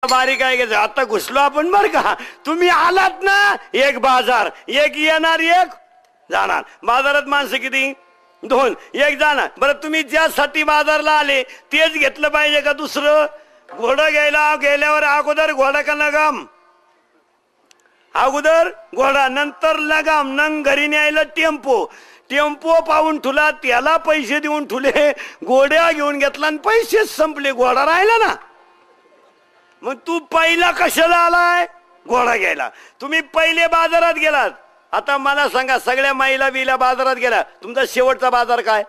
बारीक आहे घ्यायचं. आता घुसलो आपण बर का. तुम्ही आलात ना, एक बाजार, एक येणार एक जाणार. बाजारात माणसं किती? दोन. एक जाणार. बरं तुम्ही ज्यासाठी बाजारला आले तेच घेतलं पाहिजे का दुसरं? घोडा घ्यायला गेल्यावर अगोदर घोडा का लगाम? अगोदर घोडा, नंतर लगाम. नंग घरी न्यायला टेम्पो. टेम्पो पाहून ठुला, त्याला पैसे देऊन ठुले. घोड्या घेऊन घेतला आणि पैसेच संपले, घोडा राहिला ना. मग तू पहिला कशाला आलाय? घोडा घ्यायला. तुम्ही पहिले बाजारात गेलात. आता मला सांगा, सगळ्या महिला बिला बाजारात गेला, तुमचा शेवटचा बाजार काय?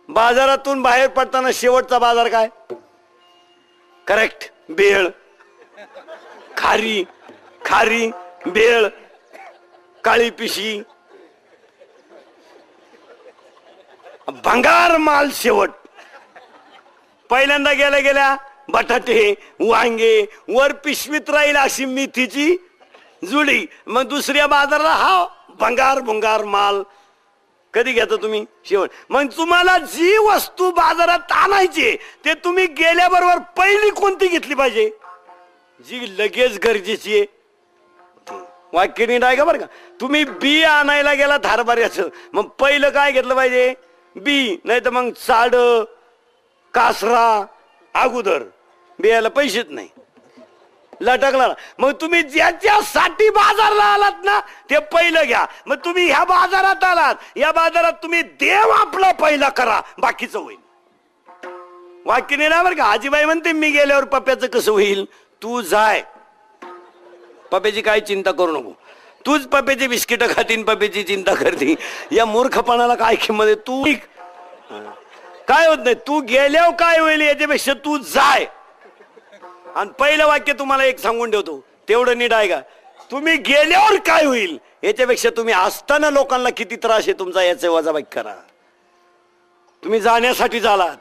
बाजारातून बाहेर पडताना शेवटचा बाजार काय? करेक्ट, भेळ. खारी खारी भेळ, काळी पिशी, भंगार माल शेवट. पहिल्यांदा गेल्या गेल्या बटाटे वांगे, वर पिशवीत राहील अशी मेथीची जुडी. मग दुसऱ्या बाजाराला हा भंगार भुंगार माल. कधी घेता तुम्ही? शेवट. मग तुम्हाला जी वस्तू बाजारात आणायची ते तुम्ही गेल्याबरोबर पहिली कोणती घेतली पाहिजे? जी लगेच गरजेची आहे. वाक्य नीट आहे का बरं का. तुम्ही बी आणायला गेला हरभऱ्याचं, मग पहिलं काय घेतलं पाहिजे? बी. नाही तर मग साड कासरा अगोदर. बियाला पैसेच नाही, लटकला. मग तुम्ही ज्याच्यासाठी बाजारला आलात ना ते पहिलं घ्या. मग तुम्ही ह्या बाजारात आलात, या बाजारात तुम्ही देव आपला पहिला करा, बाकीचं होईल. वाक्य नाही ना बरं का. आजीबाई म्हणते मी गेल्यावर पप्प्याचं कसं होईल? तू जाय, पप्प्याची काय चिंता करू नको. तूच पप्प्याची बिस्किट खातीन, पप्प्याची चिंता करते. या मूर्खपणाला काय किंमत आहे? तू काय होत नाही, तू गेल्यावर काय होईल याच्यापेक्षा तू जाय. आणि पहिलं वाक्य तुम्हाला एक सांगून ठेवतो, तेवढं नीट आहे का. तुम्ही गेल्यावर काय होईल याच्यापेक्षा तुम्ही असताना लोकांना किती त्रास आहे तुमचा याचे वजाबाकी करा. तुम्ही जाण्यासाठी झालात,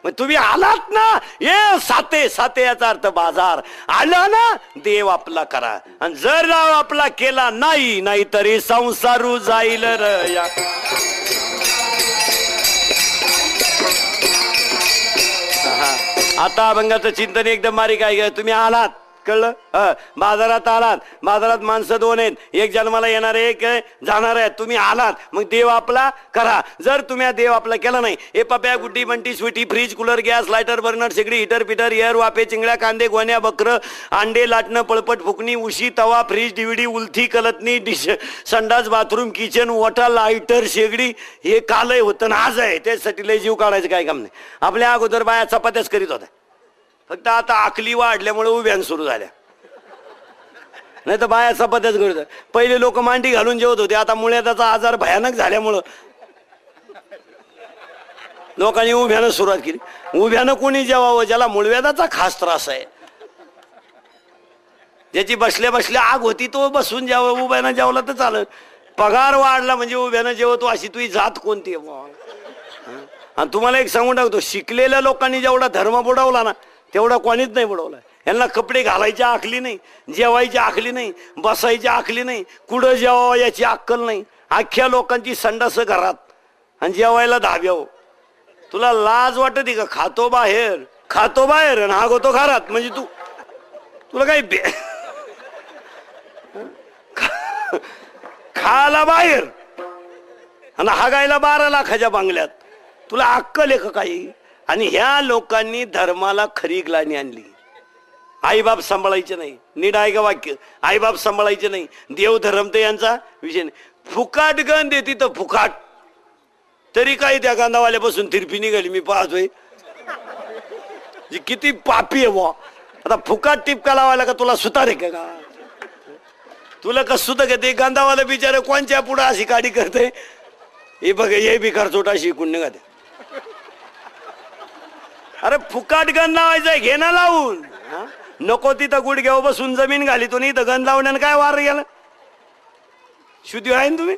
मग तुम्ही आलात ना, ये साते साते याचा अर्थ बाजार. आला ना, देव आपला करा. आणि जर देव आपला केला नाही, नाही तरी संसारू जाईल रया. आता अभंगाचं चिंतन एकदम बारीक आहे. तुम्ही आलात, कळलं? बाजारात आलात. बाजारात माणसं दोन आहेत, एक जन्माला येणार आहे, एक जाणार आहे. तुम्ही आलात, मग देव आपला करा. जर तुम्ही देव आपला केला नाही, हे Pappya Guddi Bunty Sweety fridge cooler gas lighter burner शेगडी हिटर पिटर एअर वाफे चिंगड्या कांदे गोण्या बकर अंडे लाटणं पळपट फुकणी उशी तवा फ्रीज डीव्हीडी उलथी कलतनी डिश संडास बाथरूम किचन वॉटर लायटर शेगडी हे कालही होतं ना आज आहे. त्यासाठी लय जीव काढायचं काय काम नाही. आपल्या अगोदर बाया चपात्याच करीत होत्या, फक्त आता आकली वाढल्यामुळे उभ्यान सुरू झाल्या. नाही तर बाया चपात्याच करत. पहिले लोक मांडी घालून जेवत होते, आता मुळ्याचा आजार भयानक झाल्यामुळं लोकांनी उभ्यानं सुरुवात केली. उभ्यानं कोणी जेवावं? ज्याला मुळव्याधाचा खास त्रास आहे, ज्याची बसल्या बसल्या आग होती तो बसून जेवावं. उभ्यानं जेवला तर चालत. पगार वाढला म्हणजे उभ्यानं जेवतो, अशी तुझी जात कोणती आहे? आणि तुम्हाला एक सांगून टाकतो, शिकलेल्या लोकांनी जेवढा धर्म बुडवला ना तेवढा कोणीच नाही बुडवला. यांना कपडे घालायची आखली नाही, जेवायची आखली नाही, बसायची आखली नाही, कुठं जेवावं याची अक्कल नाही. अख्ख्या लोकांची संडास घरात आणि जेवायला धाब्याव. तुला लाज वाटते का? खातो बाहेर, खातो बाहेर आणि हागवतो घरात. म्हणजे तुला काही खायला बाहेर आणि हागायला 12 लाखाच्या बांगल्यात. तुला अक्कल आहे का काही? आणि ह्या लोकांनी धर्माला खरी ग्लानी आणली. आईबाप सांभाळायचे नाही. नीट आहे का वाक्य? आईबाप सांभाळायचे नाही. देव धर्म तर यांचा विषय नाही. फुकाट गण देते तर फुकाट. तरी काही त्या गांधावाल्यापासून तिरपी निघाली मी पाहतोय. किती पापी आहे बुवा. आता फुकाट टिपका लावायला का तुला सुतार आहे का? तुला का सुत घेते? गांधावाला बिचारे कोणच्या पुढे अशी काडी करते. हे बघ, हे बिकार चोटा शिकून निघाते. अरे फुकाट गण लावायचंय, घेणं लावून. नको तिथं गुडघ्यावर बसून जमीन घाली तो नाही तर गण लावण्यानं काय वार गेलं? शुद्धी आहे ना तुम्ही?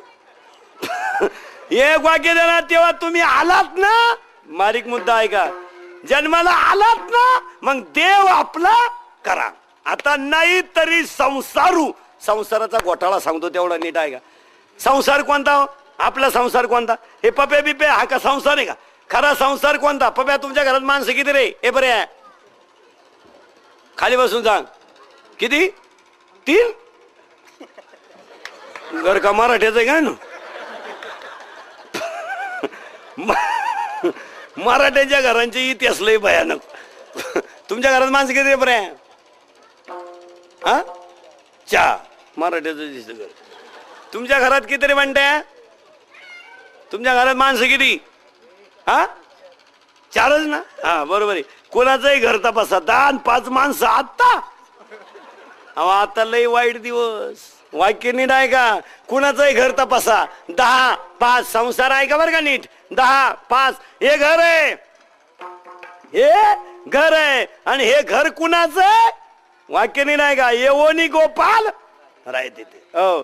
एक वाक्य देणार तेव्हा तुम्ही आलात ना. मारिक मुद्दा आहे का? जन्माला आलात ना, मग देव आपला करा. आता नाही तरी संसारू. संसाराचा घोटाळा सांगतो तेवढा नीट आहे का? संसार कोणता? आपला संसार कोणता? हे पप्या बिप्या हा का संसार आहे का? खरा संसार कोणता? पप्या तुमच्या घरात माणसं किती रे? हे बरे खाली बसून सांग. किती? 3. घर का मराठ्याचं काय ना? मराठ्याच्या घरांचे इतिहास लय भयानक. तुमच्या घरात माणसं किती बरे? हा, 4. मराठ्याचं दिसत घर. तुमच्या घरात किती रे म्हणताय? तुमच्या घरात माणसं किती? हा, 4च ना? हा बरोबर आहे. कोणाचंही घर तपासा. 10 आणि 5 माणसं आता. आता लय वाईट दिवस. वाक्य नीट आहे का? कुणाचंही घर तपासा. 10, 5 संसार आहे का बरं का नीट? 10, 5 हे घर आहे. हे घर आहे आणि हे घर कुणाचं? वाक्य नीट आहे का? येवोनी गोपाल राय तिथे. हो,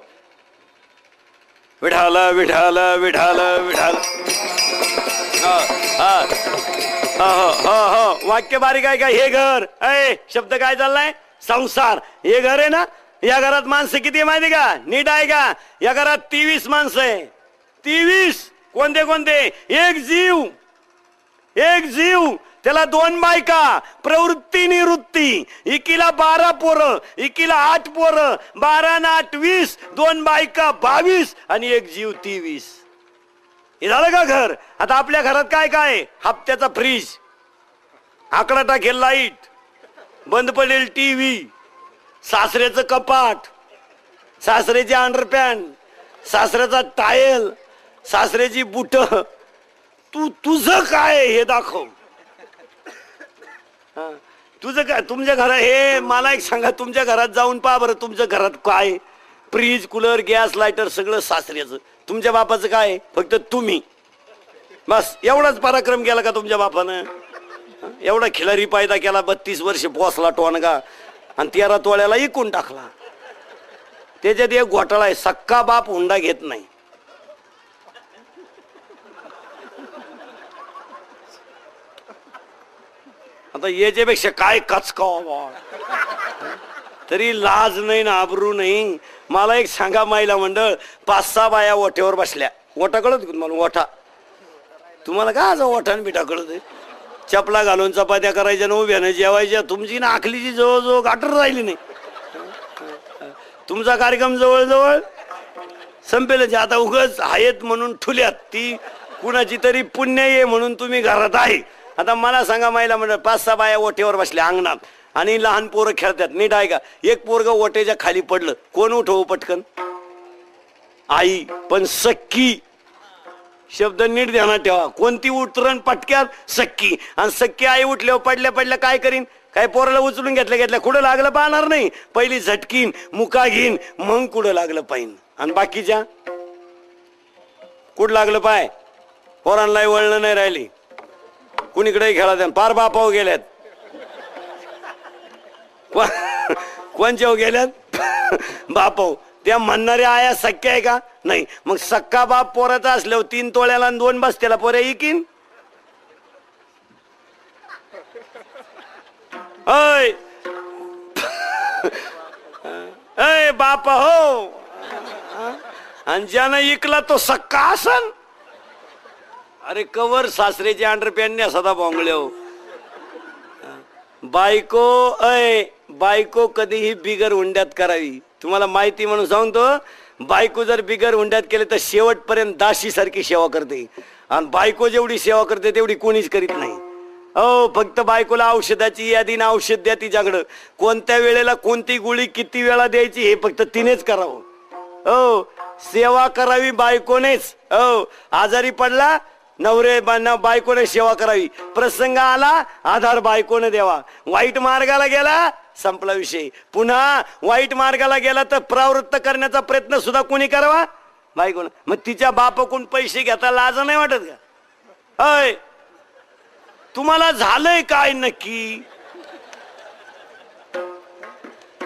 विठाल विठाल विठाल विठाल. हो वाक्य बारीक आहे का? हे घर आहे. शब्द काय चाललाय? संसार. हे घर आहे ना? या घरात माणसं किती आहे माहिती का? नीट आहे का? या घरात 23 माणसं आहे. 23. कोणते कोणते? एक जीव. एक जीव, त्याला 2 बायका. प्रवृत्ती निवृत्ती. एकीला 12 पोरं, एकीला 8 पोरं. 12 आणि 8 20. 2 बायका 22 आणि एक जीव 23. हे झालं का घर? आता आपल्या घरात काय काय? हप्त्याचा फ्रीज, आकडा टाकेल लाईट, बंद पडेल टीव्ही, सासऱ्याचं कपाट, सासऱ्याची अंडरपॅन्ट, सासऱ्याचा टायल, सासऱ्याची बुट. तुझं काय हे दाखव. तुझं काय? तुमच्या घरात हे मला एक सांगा. तुमच्या घरात जाऊन पहा बरं. तुमच्या घरात काय? फ्रीज, कूलर, गॅस, लायटर सगळं सासऱ्याचं. तुमच्या बापाचं काय? फक्त तुम्ही. बस एवढाच पराक्रम केला का तुमच्या बापानं? एवढा खिलारी पायदा केला. 32 वर्ष पोसला टोनगा आणि 13 तोळ्याला इकून टाकला. त्याच्यात एक घोटाळा आहे. सक्का बाप हुंडा घेत नाही. आता याच्यापेक्षा काय कचकावा. तरी लाज नाही ना आबरू नाही. मला एक सांगा महिला मंडळ, 5-6 बाया ओठ्यावर बसल्या. ओठा कळत मला? ओठा तुम्हाला का आज ओठान बिठा कळत? चपला घालून चपात्या करायच्या ना उभ्यानं जेवायच्या. तुमची ना आखलीची जवळजवळ गाठर राहिली नाही. तुमचा कार्यक्रम जवळजवळ संपेलच. आता उगाच आहेत म्हणून ठुल्यात. ती कुणाची तरी पुण्य आहे म्हणून तुम्ही घरात आहे. आता मला सांगा महिला मंडळ, 5-6 बाया ओठ्यावर बसल्या अंगणात आणि लहान पोरं खेळतात. नीट आहे का? एक पोरग ओट्याच्या खाली पडलं. कोण उठवू पटकन? आई. पण सक्की. शब्द नीट ध्यानात ठेवा. कोणती उतरण पटक्यात? सक्की. आणि सक्की आई उठल्यावर पडल्या पडल्या काय करीन? काय पोराला उचलून घेतल्या कुठं लागलं पाहणार नाही. पहिली झटकीन, मुका घेईन, मग कुठं लागलं पाहिन. आणि बाकीच्या कुठं लागलं पाय? पोरांनाही वळणं नाही राहिली. कुणीकडे खेळा द्या. पार बापाव गेल्यात. कोणच्या गेल्यात? बापाव. त्या म्हणणाऱ्या आया सख्या आहे का? नाही. मग सक्का बाप पोराचा असल्यावर 3 तोळ्याला 2 बसत्याला पोऱ्या इकीन. अय अय बाप हो. आणि ज्यानं इकला तो सक्का असन. अरे कवर सासरेचे अंडरपॅन्ट सदा बोंगले हो. बायको बायको कधीही बिगर हुंड्यात करावी. तुम्हाला माहिती म्हणून सांगतो. बायको जर बिगर हुंड्यात केले तर शेवटपर्यंत दाशी सारखी सेवा करते. आणि बायको जेवढी सेवा करते तेवढी कोणीच करीत नाही. हो, फक्त बायकोला औषधाची यादी ना औषध द्या तिच्याकडं. कोणत्या वेळेला कोणती गोळी किती वेळा द्यायची हे फक्त तिनेच करावं. हो, सेवा करावी बायकोनेच. हो, आजारी पडला नवरे बायकोने सेवा करावी. प्रसंग आला आधार बायकोने द्यावा. वाईट मार्गाला गेला संपला विषय. पुन्हा वाईट मार्गाला गेला तर प्रवृत्त करण्याचा प्रयत्न सुद्धा कोणी करावा? बायकोने. मग तिच्या बापाकडून पैसे घेता लाज नाही वाटत का? अय तुम्हाला झालंय काय नक्की?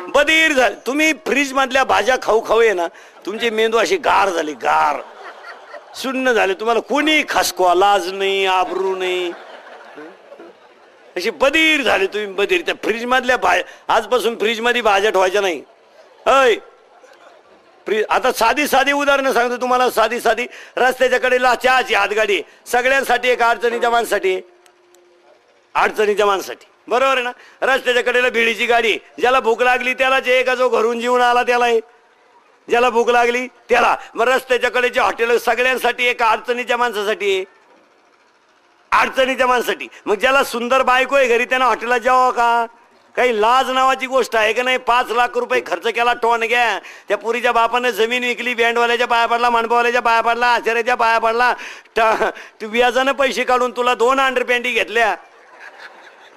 बधीर झाले. तुम्ही फ्रीज मधल्या भाज्या खाऊ खाऊ आहे ना, तुमची मेंदू अशी गार झाली, गार शून्य झाले. तुम्हाला कोणी खासकवा, लाज नाही, आबरू नाही, अशी बधीर झाली तुम्ही. बधीर. त्या फ्रीज मधल्या आजपासून फ्रीज मध्ये भाज्या ठेवायच्या नाही. अय फ्रीज. आता साधी साधी उदाहरणं सांगतो तुम्हाला. साधी साधी रस्त्याच्या कडेला चहाची हातगाडी. सगळ्यांसाठी एक अडचणीच्या माणसाठी, अडचणीच्या माणसाठी बरोबर आहे ना. रस्त्याच्या कडेला भिडीची गाडी, ज्याला भूक लागली त्याला जे, का जो घरून जेवून आला त्याला आहे, ज्याला भूक लागली त्याला. मग रस्त्याच्या कडेचे हॉटेल सगळ्यांसाठी आहे का अडचणीच्या माणसासाठी आहे? अडचणीच्या माणसासाठी. मग ज्याला सुंदर बायको आहे घरी त्यानं हॉटेलला जेवावं का? काही लाज नावाची गोष्ट आहे का नाही? 5 लाख रुपये खर्च केला टोन घ्या, त्या पुरीच्या बापाने जमीन विकली, बँडवाल्याच्या पाया पडला, मांडवाल्याच्या पाया पडला, आचार्याच्या पाया पडला, व्याजानं पैसे काढून तुला 2 अंडरपॅन्टी घेतल्या,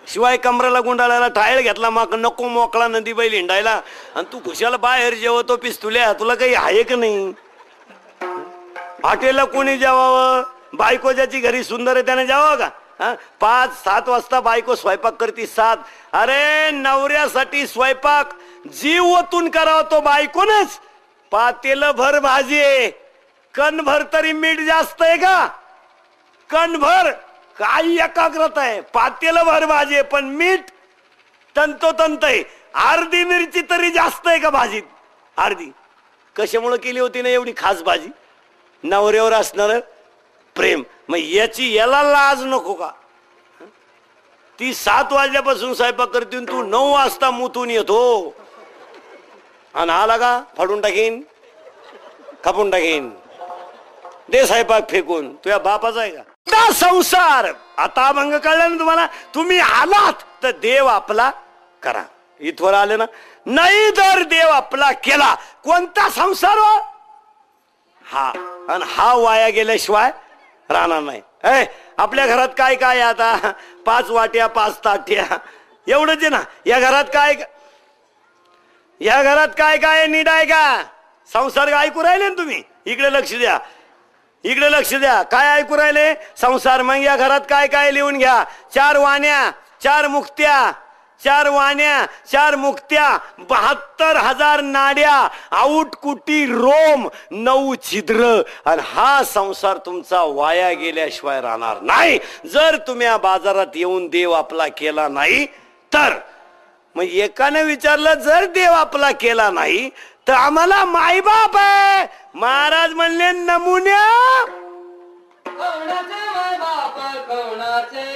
शिवाय कमराला गुंडाळायला टायल घेतला, मग नको मोकळा नदी बैल हिंडायला, आणि तू खुशाला बाहेर जेवतो पिस्तुल्या. तुला काही आहे का नाही? हॉटेलला कोणी जेवावं? बायको ज्याची घरी सुंदर आहे त्याने जेवावं का? 5-7 वाजता बायको स्वयंपाक करती 7. अरे नवऱ्यासाठी स्वयंपाक जीव ओतून करावा तो बायकोनच. पातेल भर भाजी आहे, कणभर तरी मीठ जास्त आहे का? कणभर काही एकाग्रता आहे. पातेल भर भाजी आहे पण मीठ तंतोतंत आहे. अर्धी मिरची तरी जास्त आहे का भाजीत? अर्धी. कशामुळे केली होती ना एवढी खास भाजी? नवऱ्यावर असणार प्रेम. मग याला लाज नको का? ती 7 वाजल्यापासून स्वयंपाक करते, तू 9 वाजता मुतून येतो, आणि आला का फाडून टाकीन, कापून टाकीन, दे स्वयंपाक फेकून. तुझ्या बापाचा आहे का संसार? आता अभंग कळला ना तुम्हाला? तुम्ही आलात तर देव आपला करा. इथवर आले ना, नाही तर देव आपला केला. कोणता संसार हो हा? आणि हा वाया गेल्याशिवाय राहणार नाही. आपल्या घरात काय काय आता? 5 वाट्या 5 ताट्या एवढंच आहे ना. या घरात काय, या घरात काय काय नीट आहे का? संसार ऐकू राहिले ना तुम्ही? इकडे लक्ष द्या, इकडे लक्ष द्या. काय ऐकू राहिले? संसार. मग या घरात काय काय लिहून घ्या. 4 वाण्या, 4 मुक्त्या, 4 वाण्या, 4 मुक्त्या, 72,000 नाड्या, आउटकुटी रोम, 9 छिद्र. आणि हा संसार तुमचा वाया गेल्याशिवाय राहणार नाही जर तुम्ही या बाजारात येऊन देव आपला केला नाही तर. मग एकाने विचारलं, जर देव आपला केला नाही तर आम्हाला मायबाप आहे. महाराज म्हणले, नमुन्या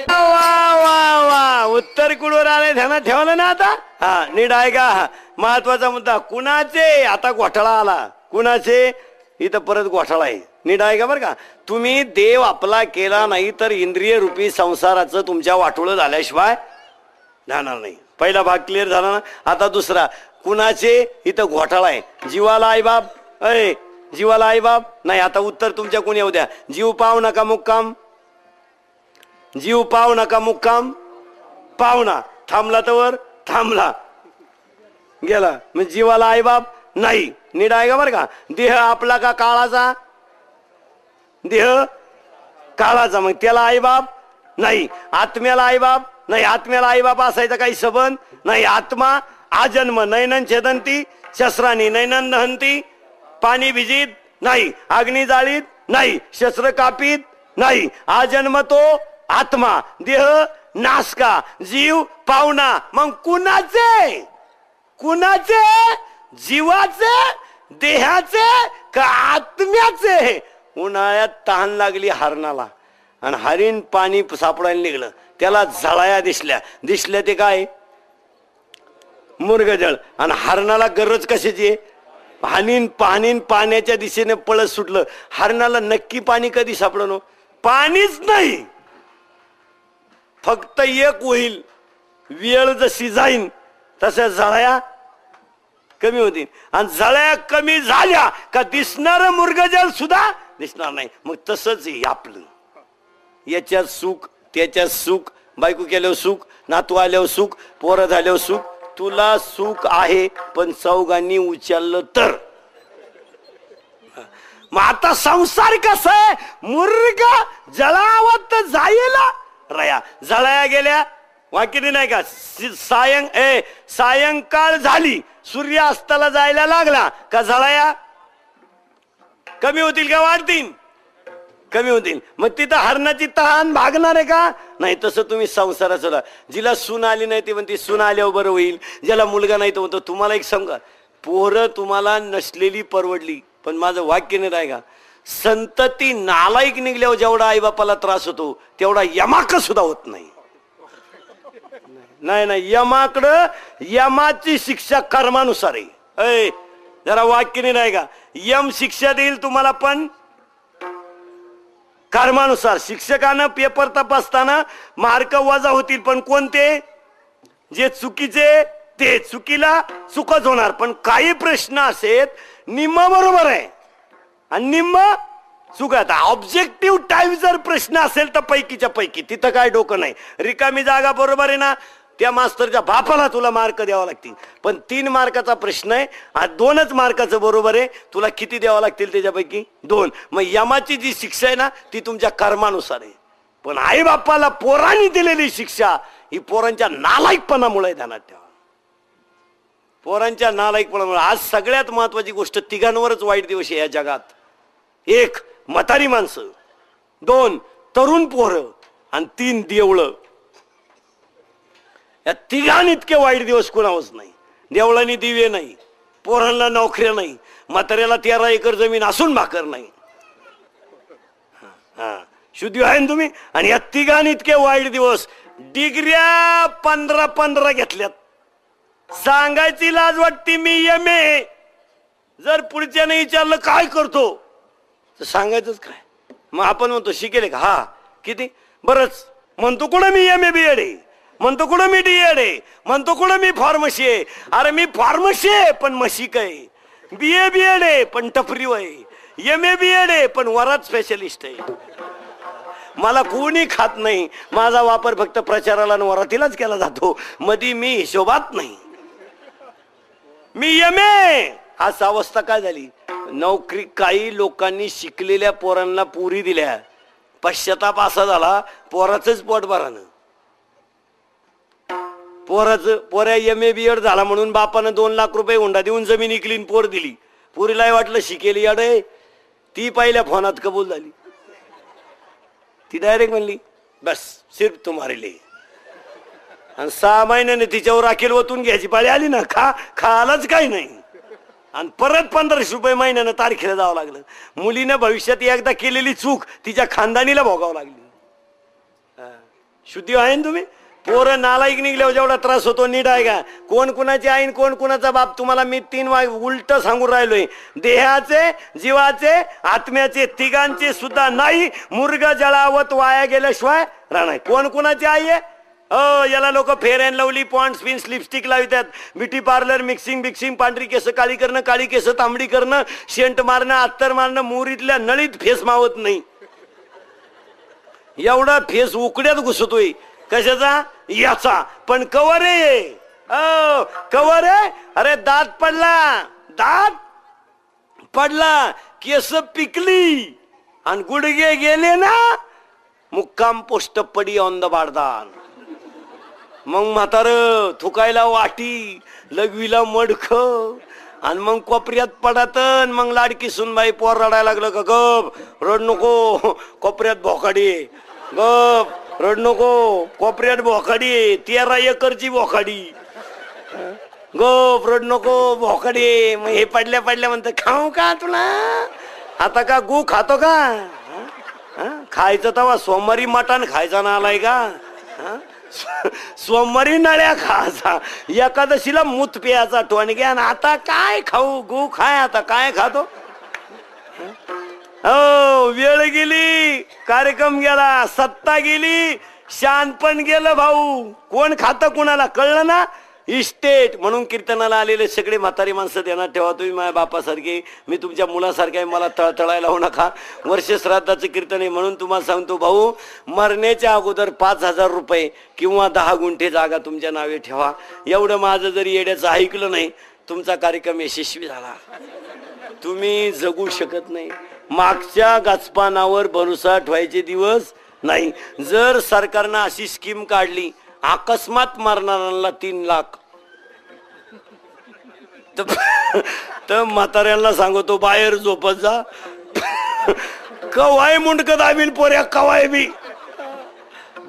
वा वा वा. उत्तर कुडवर आले, ध्यानात ठेवलं ना आता? हा नीट आहे का? महत्वाचा मुद्दा. कुणाचे? आता घोटाळा आला. कुणाचे? इथं परत घोटाळा आहे. नीट आहे का? बरं का, तुम्ही देव आपला केला नाही तर इंद्रिय रूपी संसाराचं तुमच्या वाटोळं झाल्याशिवाय जाणार नाही. पहिला भाग क्लिअर झाला ना. आता दुसरा. कुणाचे? इथं घोटाळा आहे. जीवाला आई बाप, जीवाला आई बाप नाही. आता उत्तर तुमच्या कोणी येऊ द्या. जीव पाव नका मुक्काम, जीव पाव नका मुक्काम, पावना थांबला तर थांबला गेला. मग जीवाला आई बाप नाही. नीट आहे का? बरं का. देह आपला का काळाचा? देह काळाचा, मग त्याला आई बाप नाही. आत्म्याला आई बाप नाही. आत्म्याला आई बाप असायचा काही संबंध नाही. आत्मा आजन्म, नैनन छेदंती शस्त्रांनी, नैनन दहंती, पाणी भिजीत नाही, अग्नी जाळीत नाही, शस्त्र कापीत नाही. आजन्म तो आत्मा, देह नासका, जीव पावना. मग कुणाचे? कुणाचे? जीवाचे, देहाचे का आत्म्याचे? उन्हाळ्यात तहान लागली हरणाला आणि हरिण पाणी सापडायला निघलं, त्याला झळाया दिसल्या ते काय? मुर्गजळ. आणि हरणाला गरज कशाची? पाणीन पाण्याच्या दिशेने पळत सुटलं. हरणाला नक्की पाणी कधी सापडलं? पाणीच नाही. फक्त एक होईल, वेळ जशी जाईन तशा झळया कमी होतील. आणि झळया कमी झाल्या का दिसणार मुर्गजल सुद्धा दिसणार नाही. मग तसंच आपलं, याच्यात सुख त्याच्यात सुख, बायको केल्यावर सुख, नातू आल्यावर सुख, पोरं झाल्यावर सुख. तुला सुख आहे पण चौघांनी उचललं तर. मग आता संसार कसा आहे? मुर्ग जळावत जायला रया. जळाया गेल्या वाक्य नाही का? सायंकाळ झाली, सूर्य अस्ताला जायला लागला का जळाया कमी होतील का वाढतील? कमी होतील. मग तिथं हरणाची तहान भागणार आहे का? नाही. तसं तुम्ही संसाराचं, जिला सून आली नाही ती म्हणते सून आल्यावर बरं होईल, ज्याला मुलगा नाही तो म्हणतो. तुम्हाला एक सांगा, पोरं तुम्हाला नसलेली परवडली, पण माझं वाक्य नाही आहे का, संतती नालायक निघल्यावर जेवढा आई बापाला त्रास होतो तेवढा यमाक सुद्धा होत नाही. नाही नाही, यमाकडं यमाची शिक्षा कर्मानुसार आहे. जरा वाक्य नाही का, यम शिक्षा देईल तुम्हाला पण कर्मानुसार. शिक्षकानं पेपर तपासताना मार्क वजा होतील, पण कोणते? जे चुकीचे ते चुकीला चुकच होणार. पण काही प्रश्न असेल निम्म बरोबर आहे आणि निम्म चुकत. ऑब्जेक्टिव्ह टाईप जर प्रश्न असेल तर पैकीच्या पैकी, तिथं काय डोकं नाही. रिकामी जागा बरोबर आहे ना, त्या मास्तरच्या बापाला तुला मार्क द्यावा लागतील. पण 3 मार्काचा प्रश्न आहे, 2च मार्काचं बरोबर आहे, तुला किती द्यावं लागतील त्याच्यापैकी? 2. मग यमाची जी शिक्षा आहे ना ती तुमच्या कर्मानुसार आहे. पण आई बापाला पोरांनी दिलेली शिक्षा ही पोरांच्या नालायकपणामुळे ध्यानात ठेवा. पोरांच्या नालायकपणामुळे. आज सगळ्यात महत्वाची गोष्ट, तिघांवरच वाईट दिवस आहे या जगात. 1 म्हातारी माणसं, 2 तरुण पोरं आणि 3 देवळं. या तिघांनी इतके वाईट दिवस कुणावच नाही. देवळांनी दिवे नाही, पोरांना नोकऱ्या नाही, म्हाताऱ्याला 13 एकर जमीन असून भाकर नाही. शुद्धी आहे ना तुम्ही. आणि या तिघांनी इतके वाईट दिवस. डिग्र्या 15 घेतल्यात. सांगायची लाज वाटते मी MA. जर पुढच्याने विचारलं काय करतो तर सांगायचंच काय? मग आपण म्हणतो शिकेले का? हा. किती? बरंच. म्हणतो कुठं मी MA BEd आहे, म्हणतो कुठं मी DEd आहे, म्हणतो कुठं मी फार्मसी आहे. अरे मी फार्मसी आहे पण मशिक आहे, BA BEd आहे पण टपरी आहे, MA BEd आहे पण वरात स्पेशलिस्ट आहे. मला कोणी खात नाही. माझा वापर फक्त प्रचाराला आणि वरातीलाच केला जातो. मधी मी हिशोबात नाही. मी MA. आज अवस्था काय झाली? नोकरी काही लोकांनी शिकलेल्या पोरांना पुरी दिल्या. पश्चाताप असा झाला, पोराचंच पोट भरानं. पोऱ्या MA BEd झाला म्हणून बापानं 2 लाख रुपये हुंडा देऊन जमीन इकली, पोर दिली. पुरीला वाटलं शिकेली अडे. ती पहिल्या फोनात कबूल झाली. ती डायरेक्ट म्हणली बस सिर्फ तुम्हारे लिए. आणि 6 महिन्याने तिच्यावर राखेल ओतून घ्यायची पाळी आली ना, खालाच काही नाही. आणि परत 1500 रुपये महिन्यानं तारखेला जावं लागलं. मुलीनं भविष्यात एकदा केलेली चूक तिच्या खानदानीला भोगावं लागली. शुद्धी आहे ना तुम्ही. पोरं नालायक निघल्यावर जेवढा त्रास होतो नीट आहे का? कोण कुणाची आईन कोण कुणाचा बाप? तुम्हाला मी 3 उलट सांगून राहिलोय. देहाचे, जीवाचे, आत्म्याचे, तिघांचे सुद्धा नाही. मुर्ग जळावत वाया गेल्याशिवाय राहणार. कोण कुणाची आई आहे? याला लोक Fair and Lovely, Pond's, pins, lipstick लावतात. ब्युटी पार्लर, मिक्सिंग, पांढरी केस काळी करणं, काळी केस तांबडी करणं, शेंट मारणं, अत्तर मारणं, मोरीतल्या नळीत फेस मावत नाही. एवढा फेस उकड्यात घुसतोय. कशाचा? याचा. पण कवर आहे, कवर आहे. अरे दात पडला, केस पिकली आणि गुडघे गेले ना, मुक्काम पोस्ट पडी ऑन द बारदान. मग म्हातार थुकायला वाटी, लघवीला मडख आणि मग कोपऱ्यात पडत. मग लाडकी सुनबाई पोर रडायला लागलं का गप रड नको, कोपऱ्यात भोकाडी, गप रड नको, कोपऱ्यात भोकाडी, 13 एकरची भोकाडी, गप रड नको भोकाडी. मग हे पडल्या म्हणतं खाऊ का तुला? आता का गु खातो का? खायचं तवा सोमवारी मटण खायचा ना आलाय का? सोमवारी नळ्या खायचा, एकादशीला मूत प्यायचा टोणग्या. आता काय खाऊ? गु खाय. आता काय खातो? वेळ गेली, कार्यक्रम गेला, सत्ता गेली, शानपण गेलं भाऊ. कोण खातं कुणाला कळलं ना? इस्टेट. म्हणून कीर्तनाला आलेले सगळे म्हातारी माणसं ध्यानात ठेवा. तुम्ही माझ्या बापासारखे, मी तुमच्या मुलासारखे आहे. मला तळतळायला होऊ नका. वर्ष श्राद्धाचं कीर्तन आहे म्हणून तुम्हाला सांगतो भाऊ, मरण्याच्या अगोदर 5000 रुपये किंवा 10 गुंठे जागा तुमच्या नावे ठेवा. एवढं माझं जरी येड्याचं ऐकलं नाही, तुमचा कार्यक्रम यशस्वी झाला. तुम्ही जगू शकत नाही. मागच्या गाचपानावर भरोसा ठेवायचे दिवस नाही. जर सरकारनं अशी स्कीम काढली, अकस्मात मरणाऱ्यांना 3 लाख, तर म्हाताऱ्यांना सांगतो बाहेर झोपत जा. कवाय मुंडक दाबील पोऱ्या, कवाय बी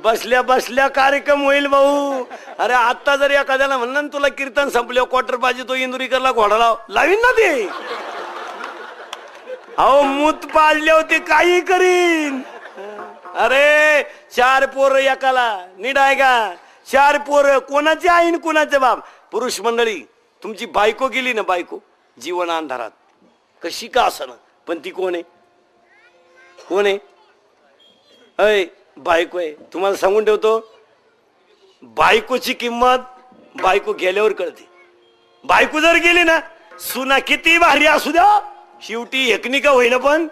बसल्या कार्यक्रम होईल भाऊ. अरे आता जर एखाद्याला म्हणलं ना तुला कीर्तन संपले क्वार्टर पाहिजे, तो इंदुरीकरला घोडा लावीन ना ते. अहो मूत पाजले होते काही करीन. अरे 4 पोरं एकाला, नीट आहे का? 4 पोरं, कोणाचे आई आणि कोणाचे बाप. पुरुष मंडळी, तुमची बायको गेली ना, बायको जीवन अंधारात कशी का असं, पण ती कोण आहे? कोण आहे? अय बायको आहे. तुम्हाला सांगून ठेवतो, बायकोची किंमत बायको गेल्यावर कळते. बायको जर गेली ना, सुना किती भारी असू द्या, शेवटी एकनी का होईना पण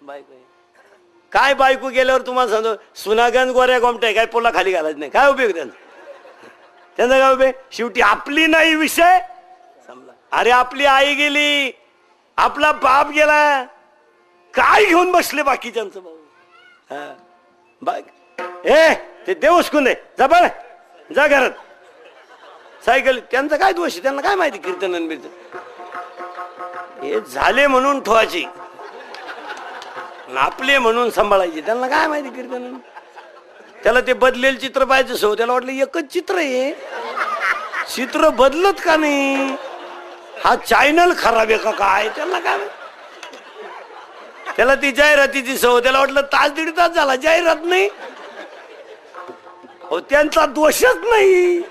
बायको आहे. काय बायको गेल्यावर तुम्हाला सांगतो, सुनागंज गोऱ्या गोमट्या काय पोला खाली घालायचं नाही, काय उपयोग त्यांचा काय उपयोग? शेवटी आपली नाही विषय संपला. अरे आपली आई गेली, आपला बाप गेला, काय घेऊन बसले बाकीच्यांचं भाऊ. ए ते देऊस कोण आहे, जा बरं, जा घरात. सायकल त्यांचा काय दोष आहे, त्यांना काय माहिती कीर्तन बिर्तन. हे झाले म्हणून ठेवायची, आपले म्हणून सांभाळायचे, त्यांना काय माहिती कीर्तन. त्याला ते बदलेल चित्र पाहिजे सो, त्याला वाटलं एकच चित्र आहे, चित्र बदलत का नाही, हा चॅनल खराब आहे का काय, त्यांना काय. त्याला ती जाहिरातीची सवय, त्याला वाटलं तास दीड तास झाला जाहिरात नाही. हो त्यांचा दोषच नाही.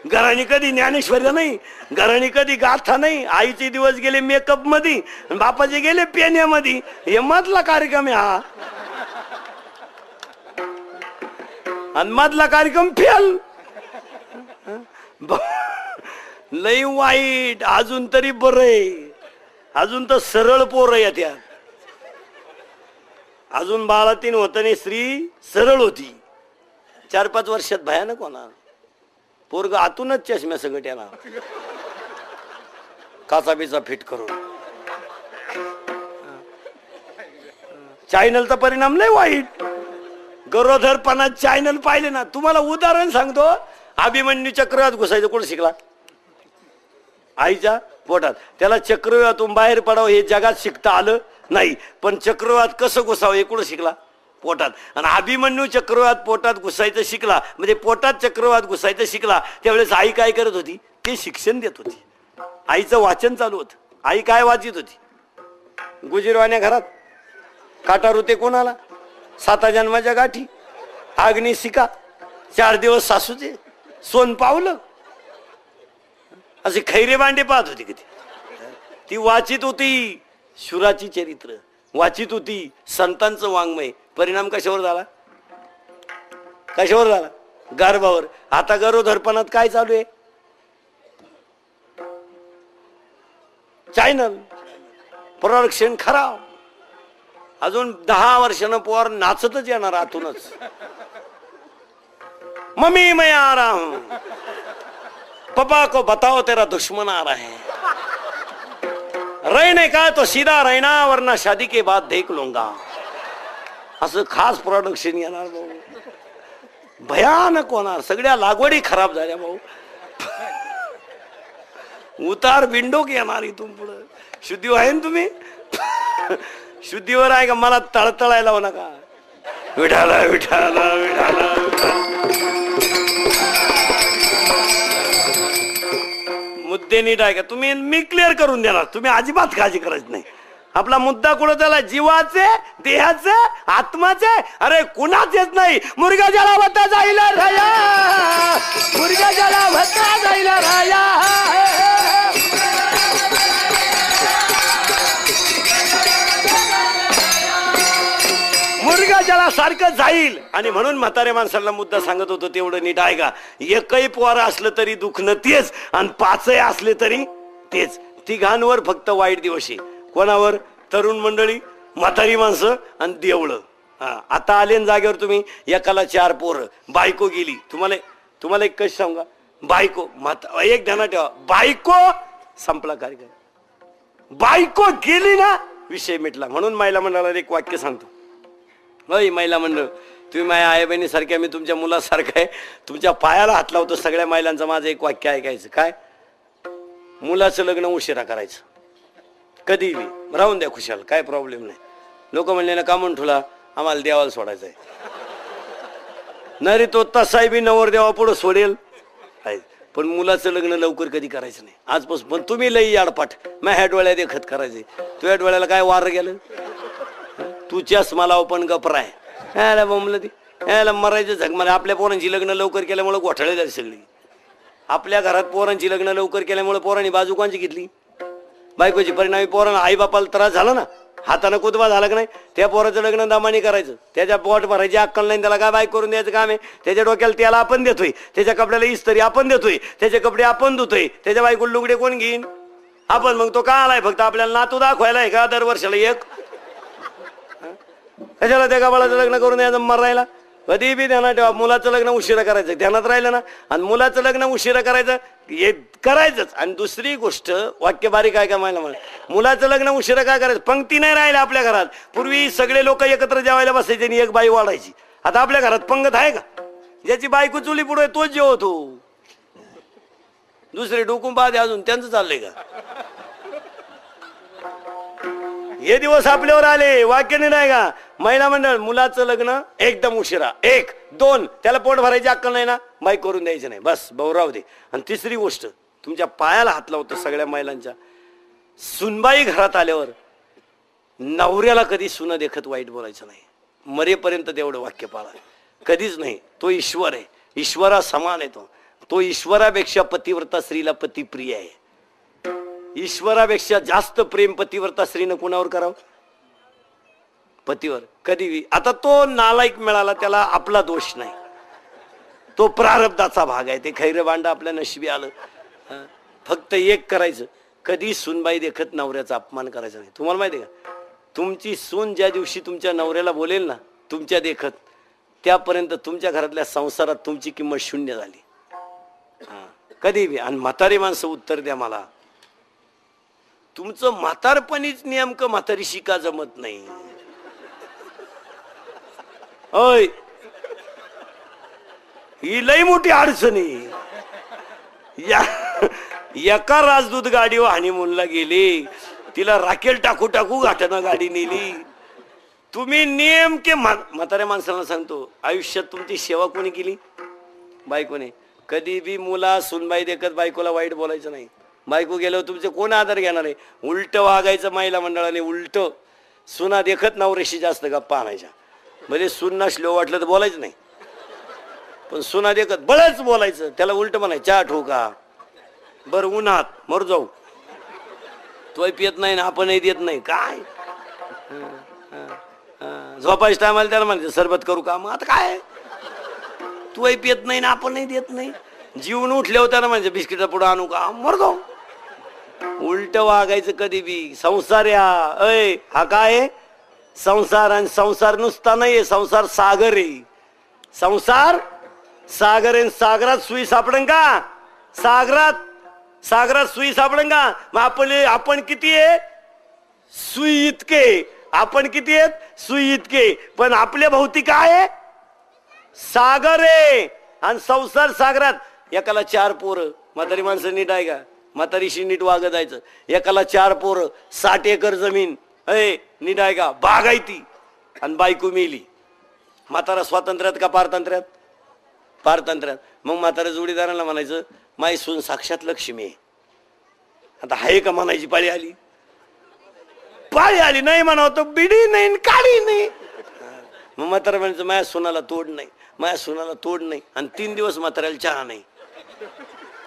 घराने कधी ज्ञानेश्वर्य नाही, घराने कधी गाथा नाही. आईचे दिवस गेले मेकअप मध्ये, बापाचे गेले पेण्यामध्ये. हे मधला कार्यक्रम आहे हा, आणि मधला कार्यक्रम फेल. लई वाईट. अजून तरी बरं आहे, अजून तर सरळ पोरं येत्या. अजून 12-3 होताना स्त्री सरळ होती. 4-5 वर्षात भयानक होणार. पोरग आतूनच चष्म्या सगळं येणार, काचा बिचा फिट करून. चॅनलचा परिणाम लय वाईट. गरोदरपणात चॅनल पाहिले ना. तुम्हाला उदाहरण सांगतो, अभिमन्यू चक्रवात घुसायचं कोण शिकला? आईच्या पोटात. त्याला चक्रव्यूहातून बाहेर पडावं हे जगात शिकता आलं नाही, पण चक्रव्यूहात कसं घुसावं हे कुठं शिकला? पोटात. आणि अभिमन्यू चक्रव्यूहात पोटात घुसायचं शिकला, म्हणजे पोटात चक्रव्यूहात घुसायचं शिकला. त्यावेळेस आई काय करत होती? ते शिक्षण देत होती. आईचं वाचन चालू होतं. आई काय वाचित होती? गुजीरवाण्या घरात, काटा रुते कोणाला, 7 जन्माच्या गाठी, अग्नी शिका, 4 दिवस सासूचे, सोन पावलं, असे खैरे बांडे पाहत होती किती. ती वाचित होती शुराची चरित्र, वाचित होती संतांचं वाङ्मय. परिणाम कशावर झाला? कशावर झाला? गर्भावर. आता गरोदरपणात काय चालू आहे? चॅनल, प्रोडक्शन खराब. अजून 10 वर्षानं पोर नाचतच येणार आतूनच. मम्मी मैं आ रहा हूं, पापा को बताओ तेरा दुश्मन आ रहा है, रहने का तो सीधा रहना वरना शादी के बाद देख लूंगा. असं खास प्रोडक्शन येणार भाऊ. भयानक होणार. सगळ्या लागवडी खराब झाल्या भाऊ. उतार बिंडोक येणार इथून पुढं. शुद्धी आहे ना तुम्ही? शुद्धीवर आहे का? मला तळतळायला लावू नका. विठाला विठाला विठाला. मुद्दे नीट आहे का तुम्ही? मी क्लिअर करून देणार, तुम्ही अजिबात काळजी करायची नाही. आपला मुद्दा कुठं झाला? जीवाचे, देहाचे, आत्माचे. अरे कुणाचेच नाही. मुर्गा ज्याला भत्ता जाईला राया, मुर्गा ज्याला भत्ता जाईला राया. मुर्गा ज्याला सारखं जाईल. आणि म्हणून म्हाताऱ्या माणसाला मुद्दा सांगत होतो तेवढं नीट आहे का? एकही पोर असलं तरी दुखणं तेच, आणि 5 असले तरी तेच. तिघांवर फक्त वाईट दिवस आहे. कोणावर? तरुण मंडळी, म्हातारी माणसं आणि देवळं. आता आले जागेवर तुम्ही. एकाला 4 पोरं, बायको गेली. तुम्हाला एक कशी सांगा, बायको एक ध्यानात ठेवा, बायको संपला कार्यक्रम. बायको गेली ना, विषय मिटला. म्हणून महिला मंडळाला एक वाक्य सांगतो. होय महिला मंडळ, तुम्ही माझ्या आई बहिणी सारख्या, मी तुमच्या मुलासारखा आहे. तुमच्या पायाला हात लावतो सगळ्या महिलांचं. माझं एक वाक्य ऐकायचं. काय? मुलाचं लग्न उशिरा करायचं. कधी राहून द्या खुशाल, काय प्रॉब्लेम नाही. लोक म्हणले ना, का म्हणून ठुला, आम्हाला देवाला सोडायचं आहे. नाही रे, तो तसाही बी नवर देवा पुढं सोडेल. पण मुलाचं लग्न लवकर कधी करायचं नाही आजपासून. पण तुम्ही लई याडपाठ. मग ह्या डोळ्यात देखत करायचे. तुझ्या डोळ्याला काय वार गेलं? तू चष्मा लाव पण गपराय. बोमलं ती याला मरायचं झगमारे. आपल्या पोरांची लग्न लवकर केल्यामुळे घोटाळे झाली सगळी. आपल्या घरात पोरांची लग्न लवकर केल्यामुळे पोरांनी बाजू कोणची घेतली? बायकोची. परिणामी पोरांना आई बापाला त्रास झाला ना, हाताने कुदबा झाला की नाही. त्या पोराचं लग्न दामाने करायचं, त्याच्या पोट भरायची अक्कल नाही, त्याला काय बाईक करून द्यायचं काम आहे? त्याच्या डोक्याला त्याला आपण देतोय, त्याच्या कपड्याला इस्त्री आपण देतोय, त्याचे कपडे आपण धुतोय, त्याच्या बायको लुगडे कोण घेईन? आपण. मग तो का आलाय? फक्त आपल्याला नातू दाखवायला आहे का दरवर्षाला एक? कशाला त्या गावाचं लग्न करून द्यायचं मरायला? कधी बी ध्यानात ठेवा, मुलाचं लग्न उशिरा करायचं. ध्यानात राहिलं ना, आणि मुलाचं लग्न उशिरा करायचं हे करायचंच. आणि दुसरी गोष्ट, वाक्य बारीक आहे का मला मुलाचं लग्न उशिरा काय करायचं? पंक्ती नाही राहिल्या आपल्या घरात. पूर्वी सगळे लोक एकत्र जेवायला बसायचे आणि एक बाई वाढायची. आता आपल्या घरात पंगत आहे का? ज्याची बायको चुली पुढे तोच जेवतो, दुसरे डोकून पाहते अजून त्यांचं चाललंय का? हे दिवस आपल्यावर आले. वाक्य नाही का? महिला मंडळ मुलाचं लग्न एकदम उशिरा, 1, 2, त्याला पोट भरायची अक्कल नाही ना, बाईक करून द्यायची नाही, बस भाऊ राहू दे. आणि तिसरी गोष्ट, तुमच्या पायाला हात लावतो सगळ्या महिलांच्या, सुनबाई घरात आल्यावर नवऱ्याला कधी सुन देखत वाईट बोलायचं नाही. मरेपर्यंत तेवढं वाक्य पाळा. कधीच नाही. तो ईश्वर आहे, ईश्वरा समान आहे. तो ईश्वरापेक्षा पतिव्रता स्त्रीला पती प्रिय आहे. ईश्वरापेक्षा जास्त प्रेम पतिव्रता स्त्रीनं कोणावर करावं? पतीवर. कधी. आता तो नालायक मिळाला, त्याला आपला दोष नाही, तो प्रारब्धाचा भाग आहे. ते खैर भांड आपल्या नशिबी आलं. फक्त एक करायचं, कधी सुनबाई देखत नवऱ्याचा अपमान करायचा नाही. तुम्हाला माहिती आहे का, तुमची सून ज्या दिवशी तुमच्या नवऱ्याला बोलेल ना तुमच्या देखत, त्यापर्यंत तुमच्या घरातल्या संसारात तुमची किंमत शून्य झाली. कधी बी. आणि म्हातारी माणसं उत्तर द्या मला, तुमचं म्हातारपणीच नेमकं म्हातारीशी का जमत नाही? होय, ही लई मोठी अडचण आहे. एका राजदूत गाडीवर हनीमूनला गेली, तिला राखेल टाकू टाकू घाटानं गाडी नेली. तुम्ही नेमके म्हाताऱ्या माणसाला सांगतो, आयुष्यात तुमची सेवा कोणी केली? बायकोने. कधी बी मुला सुनबाई देखत बायकोला वाईट बोलायचं नाही. बायको गेल्यावर तुमचे कोण आदर घेणार आहे? उलट वागायचं महिला मंडळाने. उलट सुना देखत नवऱ्याशी जास्त गप्पा आणायच्या. म्हणजे सून नसलो वाटलं तर बोलायचं नाही, पण सुना देखत बळच बोलायचं. त्याला उलट म्हणायचं, चहा ठेवू का? बरं उन्हात मर जाऊ, तोय पियत नाही ना आपणही देत नाही काय? झोपायच्या टायमाला त्याला म्हणायचं सरबत करू का? मग आता काय, तोय पियत नाही ना आपणही देत नाही. जीवन उठल्यावर त्याला म्हणजे बिस्किटचा पुढं आणू का? मर जाऊ. उलट वागायचं कधी बी. संसार या अय हा काय संसार? आणि संसार नुसता नाहीये, संसार सागर आहे. संसार सागर आहे. सागरात सुई सापडन का? सागरात सुई सापडन का? मग आपण किती आहे? सुई इतके. आपण किती आहेत? सुई इतके. पण आपल्या भोवती काय आहे? सागर आहे. आणि संसार सागरात एकाला 4 पोरं. म्हातारी माणसं नीट आहे का? म्हातारीशी नीट वागत जायचं. एकाला 4 पोरं, 60 एकर जमीन. नीट आहे का? बागायती. आणि बायको मेली. म्हातारा स्वातंत्र्यात का पारतंत्र्यात? पारतंत्र्यात. मग म्हातारा जोडीदाराला म्हणायचं, माई सून साक्षात लक्ष्मी आहे. आता आहे का म्हणायची पाळी आली? पाळी आली नाही म्हणावं तर बिडी नाही काळी नाही. मग म्हातारा म्हणायचं, माझ्या सोनाला तोड नाही, माझ्या सुनाला तोड नाही. आणि 3 दिवस म्हाताऱ्याला चहा नाही.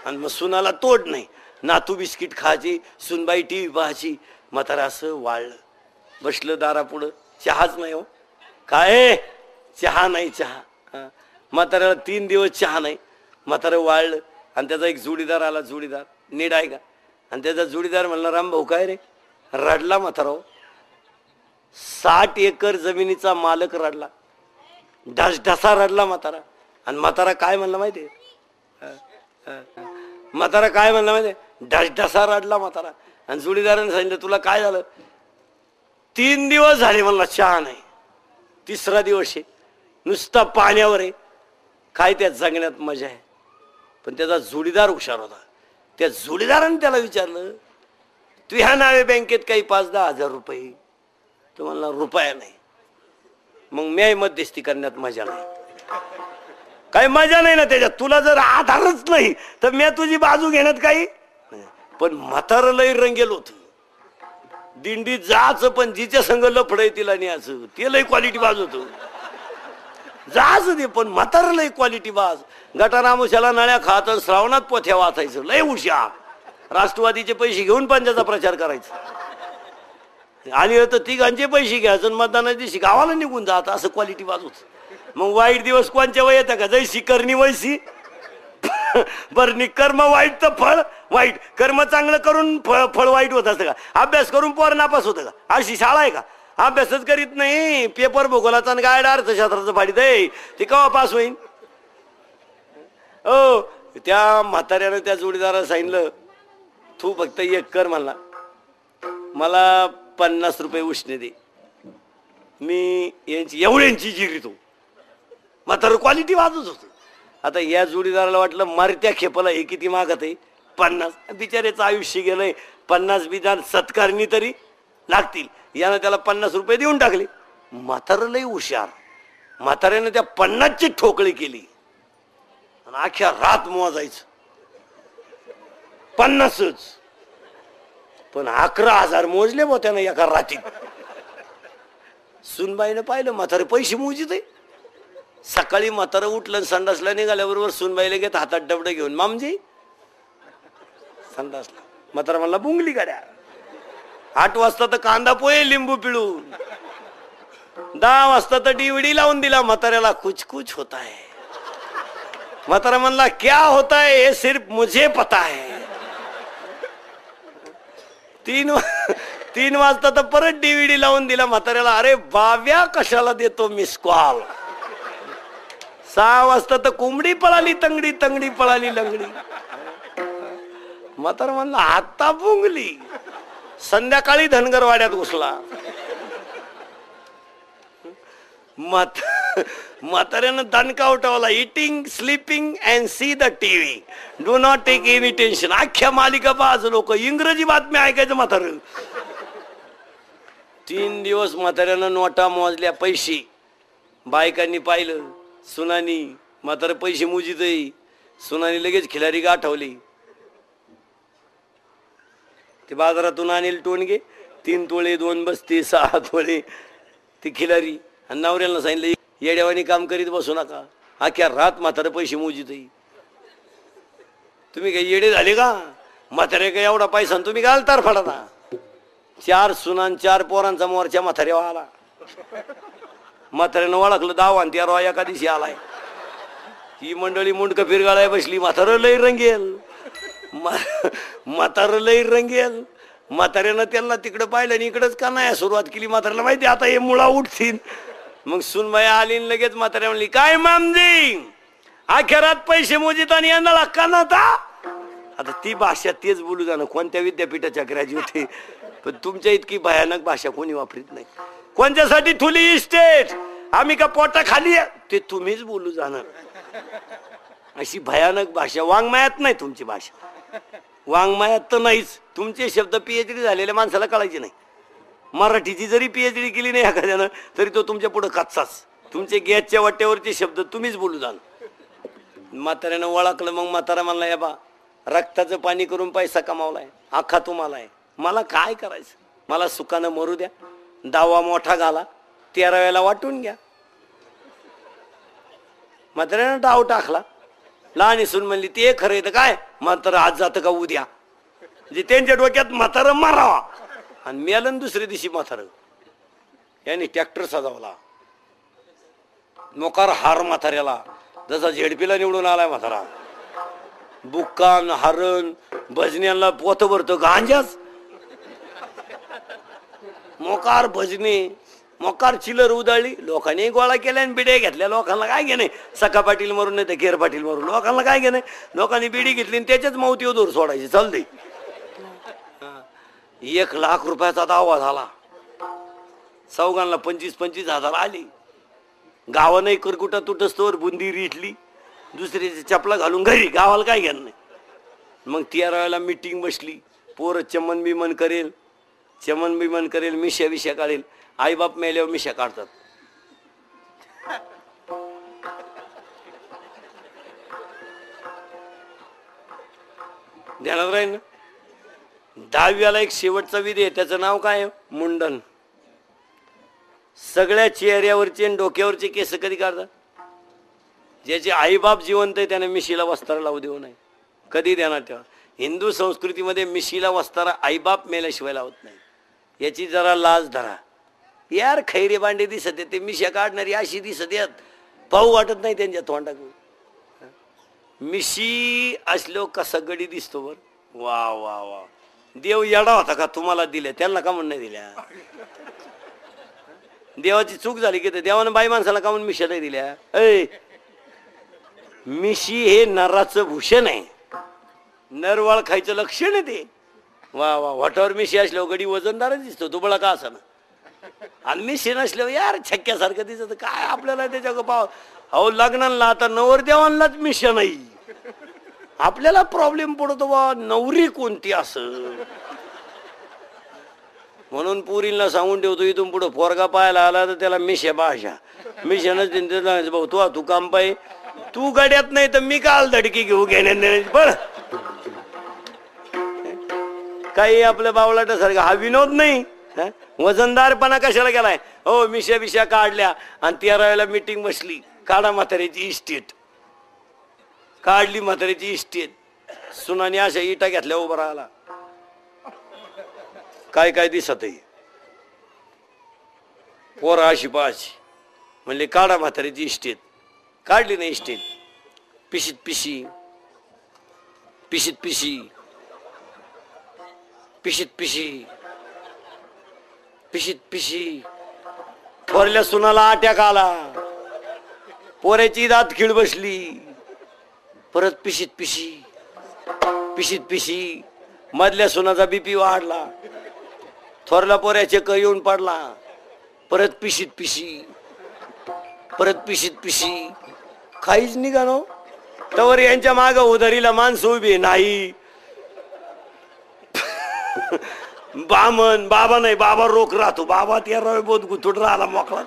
आणि मग सुनाला तोड नाही. नातू बिस्किट खायची, सुनबाई टीव्ही पाहायची. म्हातारा असं वाळलं बसलं दारापुढं. चहाच नाही हो. काय चहा नाही? चहा. म्हाताऱ्याला 3 दिवस चहा नाही. म्हातारा वाळलं. आणि त्याचा एक जोडीदार आला. जोडीदार नीट आहे का? आणि त्याचा जोडीदार म्हणला, राम भाऊ काय रे? रडला म्हातारा. 60 एकर जमिनीचा मालक रडला. ढसा रडला म्हातारा. आणि म्हातारा काय म्हणला माहितीये? म्हातारा काय म्हणला माहितीये? ढसा रडला म्हातारा. आणि जोडीदाराने सांगितलं, तुला काय झालं? 3 दिवस झाले म्हणला चहा नाही. 3रा दिवस आहे, नुसता पाण्यावर आहे. काय त्या जगण्यात मजा आहे? पण त्याचा जोडीदार हुशार होता. त्या जोडीदाराने त्याला विचारलं, तू ह्या नावे बँकेत काही 5-10 हजार रुपये? तो म्हणला, रुपया नाही. मग मी मध्यस्थी करण्यात मजा नाही. काही मजा नाही ना त्याच्यात. तुला जर आधारच नाही तर मी तुझी बाजू घेण्यात काही. पण म्हातारं लई रंगेल होत. दिंडीत जायचं पण जिच्या संग लफडय तिला न्यायचं. ते लई क्वालिटी बाजू होत. जाच दे, पण म्हातार लय क्वालिटी बाज. गटारामुशाला नळ्या खात श्रावणात पोथ्या वाचायचं, लय हुशार. राष्ट्रवादीचे पैसे घेऊन पंचाचा प्रचार करायचा. आणि तर तिघांचे पैसे घ्यायचं, मतदानाच्या दिवशी गावाला निघून जात, असं क्वालिटी बाजूच. मग वाईट दिवस कोणच्या वय येतं का? जैसी करणी वैसी बरं. कर्म वाईट तर फळ वाईट. कर्म चांगलं करून फळ वाईट होत असतं का? अभ्यास करून पोर नापास होतं का? अशी शाळा आहे का? अभ्यासच करीत नाही, पेपर भूगोलाचा आणि गायड अर्थशास्त्राचं फाडीत आहे, ते केव्हा पास होईल? ओ त्या म्हाताऱ्यानं त्या जोडीदाराला सांगितलं, तू फक्त एक कर, मला 50 रुपये उष्णे दे, मी यांची एवढ्यांची जिरीतो. म्हातारं क्वालिटी वाजत होतं. आता या जोडीदाराला वाटलं मरत्या खेपला हे किती मागत आहे, 50. बिचाऱ्याचं आयुष्य गेलंय, 50 बिजान सत्कारणी तरी लागतील. यानं त्याला 50 रुपये देऊन टाकले. म्हातारं लय हुशार. म्हाताऱ्यानं त्या 50ची ठोकळी केली आणि अख्ख्या रात मोजायचं 50च. पण 11,000 मोजले बो त्यानं एका रात्रीत. सुनबाईनं पाहिलं म्हातारे पैसे मोजित आहे. सकाळी म्हातारं उठलं, संडासला निघाल्याबरोबर सुनबाईला घेत हातात डबडं घेऊन, मामजी संडासला. म्हातारा म्हणला बुंगली गाड्या. 8 वाजता तर कांदा पोहे लिंबू पिळून, 10 वाजता तर DVD लावून दिला म्हाताऱ्याला. कुछ कुछ होता है. म्हातारा म्हणला क्या होता है ये सिर्फ मुझे पता है. 3 वाजता तर परत DVD लावून दिला म्हाताऱ्याला. अरे बाव्या कशाला देतो मिस कॉल. 6 वाजता तर कोंबडी पळाली तंगडी, तंगडी पळाली लंगडी. म्हातारा म्हणला आता बुंगली. संध्याकाळी धनगरवाड्यात घुसला. म्हाताऱ्यानं दणका उठवला, eating sleeping and see the TV, do not take any tension. अख्ख्या मालिका पाच लोक इंग्रजी बातम्या ऐकायचं म्हातार. 3 दिवस म्हाताऱ्यानं नोटा मोजल्या, पैसे. बायकांनी पाहिलं, सुनानी म्हातारे पैसे मोजित. सुनानी लगेच खिलारी गाठवली. ते बाजारातून आणेल टोणगे, 3 तोळे 2 बस्ते 6 तोळे ती खिलारी. आणि नवऱ्याला सांगितलं येड्यावानी काम करीत बसू नका, अख्ख्या रात म्हातारे पैसे मोजित. तुम्ही काही येडे झाले का? म्हातारे काय एवढा पैसा तुम्ही घालतार फडाना. 4 सुनान 4 पोरांचा मोर्चा म्हाताऱ्यावर आला. म्हाताऱ्यानं ओळखलं, 10 आणि 13 एका दिवशी आलाय. ही मंडळी मुंडक फिरगाळाय बसली. म्हातारं लई रंगेल, म्हातारं लई रंगेल. म्हाताऱ्यानं त्यांना तिकडं पाहिलं आणि इकडंच का नाही सुरुवात केली. म्हाताऱ्याला माहिती आता हे मुळा उठतील. मग सुनबाई आली लगेच म्हाताऱ्या म्हणली, काय मामजी अखेरात पैसे मोजित आणि यांना हक्का नव्हता. आता ती भाषा तेच बोलू जाणं, कोणत्या विद्यापीठाच्या ग्रॅज्युएट. पण तुमच्या इतकी भयानक भाषा कोणी वापरीत नाही. कोणत्यासाठी ठुली इस्टेट, आम्ही का पोटा खाली, ते तुम्हीच बोलू जाणं. अशी भयानक भाषा वाङ्मयात नाही तुमची भाषा. वाङ्मयात तर नाहीच. तुमचे शब्द PhD झालेल्या माणसाला कळायचे नाही. मराठीची जरी PhD केली नाही एखाद्यानं तरी तो तुमच्या पुढे कच्चाच. तुमचे गॅसच्या वाट्यावरचे शब्द तुम्हीच बोलू जाणं. म्हाताऱ्यानं ओळखलं. मग म्हातारा म्हणला, या बा रक्ताचं पाणी करून पैसा कमावलाय, अख्खा तुम्हाला आहे, मला काय करायचं, मला सुखानं मरू द्या. 10वा मोठा घाला, 13व्याला वाटून घ्या. म्हाताऱ्यानं डाव टाकला. लहान सून म्हणली, ते खरं येतं काय म्हातारं आज जातं का उद्या. म्हणजे त्यांच्या डोक्यात म्हातारं मारावा आणि मेलन दुसऱ्या दिवशी म्हातारं. यांनी ट्रॅक्टर सजावला, मोकार हार म्हाताऱ्याला, जसा झेडपीला निवडून आलाय म्हातारा. बुक्कान हरण भजन्यांना पोत भरतो गांजाच. मोकार भजने, मोकार चिलर उदाळली. लोकांनी गोळा केल्या आणि बिड्या घेतल्या. लोकांना काय घेणे, सखा पाटील मारून नाही तर घेर पाटील मारून. लोकांना काय घेणे, लोकांनी बिडी घेतली आणि त्याच्याच मावतीवर दूर सोडायची. चालते. 1 लाख रुपयाचा दावा झाला. चौघांना 25-25 हजार आली. गावा नाही करकुटा तुटस्तोवर बुंदी रिटली. दुसऱ्याची चपला घालून घरी, गावाला काय घेणं नाही. मग 13व्याला मीटिंग बसली. पोरं चमन बिमन करेल, चमन बिमन करेल, मिश्या विषया काढेल. आईबाप मेल्यावर मिश्या काढतात. ध्यानात राहील ना. 10व्याला एक शेवटचा विधी आहे, त्याचं नाव काय आहे, मुंडन. सगळ्या चेहऱ्यावरचे आणि डोक्यावरचे केस कधी काढतात, ज्याचे आईबाप जिवंत आहे त्याने मिशीला वस्तारा लावू देऊ नये. कधी देणार तेव्हा. हिंदू संस्कृतीमध्ये मिशीला वस्तारा आईबाप मेल्याशिवाय लावत नाही. याची जरा लाज धरा यार. खैरे बांडे दिसत ते मिशा काढणारी अशी दिसत यात, पाहू वाटत नाही त्यांच्या तोंडाकडून. मिशी असलो कसा गडी दिसतो बर. वा वा वा. देव येडा होता का तुम्हाला दिल्या, त्यांना का म्हणून नाही दिल्या? देवाची चूक झाली की देवानं बाई माणसाला का म्हणून मिशा नाही दिल्या? मिशी हे नराचं भूषण आहे, नरवाळ खायचं लक्षण आहे ते. वा वा. वाटावर मिशी असल्यावर गडी वजनदारच दिसतो, दुबळा का असा ना. आणि मिशी नसल्यावर यार छक्क्यासारखं दिसत. काय आपल्याला त्याच्या पाव. अहो लग्नाला आता नवरदेवांनाच मिशा नाही, आपल्याला प्रॉब्लेम पडतो बा नवरी कोणती असं. म्हणून पुरीला सांगून ठेवतो इथून पुढं पोरगा पाहायला आला तर त्याला मिशा भाषा. मिशानच भाऊ तू काम पाय, तू गाड्यात नाही तर मी काल धडकी घेऊ घेण्या पण काही आपल्या बावलाटासारखा हा विनोद नाही. वजनदारपणा कशाला गेलाय? हो मिशा बिशा काढल्या आणि 13 मीटिंग बसली. काढा म्हाताऱ्याची इस्टेट. काढली म्हाताऱ्याची इस्टेट. सुनाने अशा इटा घेतल्या उभा राहिला. काय काय दिसत आहे. पोरा अशी पाहायची म्हणले काढा म्हाताऱ्याची इस्टेट. काढली नाही इस्टेट. पिशीत पिशी, पिशीत पिशी, पिशीत पिशी, पिशीत पिशी. थोरल्या सुनाला अटॅक आला, पोऱ्याची दात खिळ बसली. परत पिशीत पिशी, पिशीत पिशी. मधल्या सुनाचा बीपी वाढला, थोरला पोऱ्या चक्कर येऊन पडला. परत पिशीत पिशी, परत पिशीत पिशी. काहीच निघालो. तवर यांच्या माग उधारीला माणसं उभी नाही. बामन बाबा नाही, बाबा रोख राहतो. बाबा 13 बोध गुथुड राहिला मोकळा.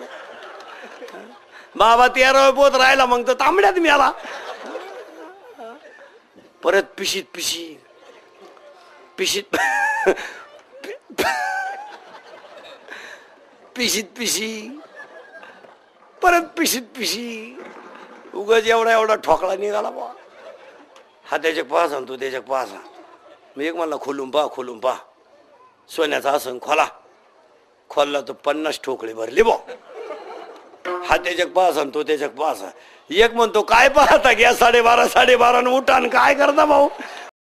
बाबा 13 बोध राहिला मग तर तांबड्यात मिळाला. परत पिशीत पिशी, पिशीत पिशीत पिशी, परत पिशीत पिशी. उगाच एवढा एवढा ठोकळा निघाला बा. हा त्याच्या पाहा तू त्याच्या पाहा. मी एक म्हणला खोलून पहा, खोलून पहा. सोन्याचा आसन खोला. खोलला तर 50 ठोकळे भरले बा. हा त्याच्याक पाहा तो त्याच्याक पाहा. एक म्हणतो काय पाहता घ्या 12:30 उठान काय करता भाऊ.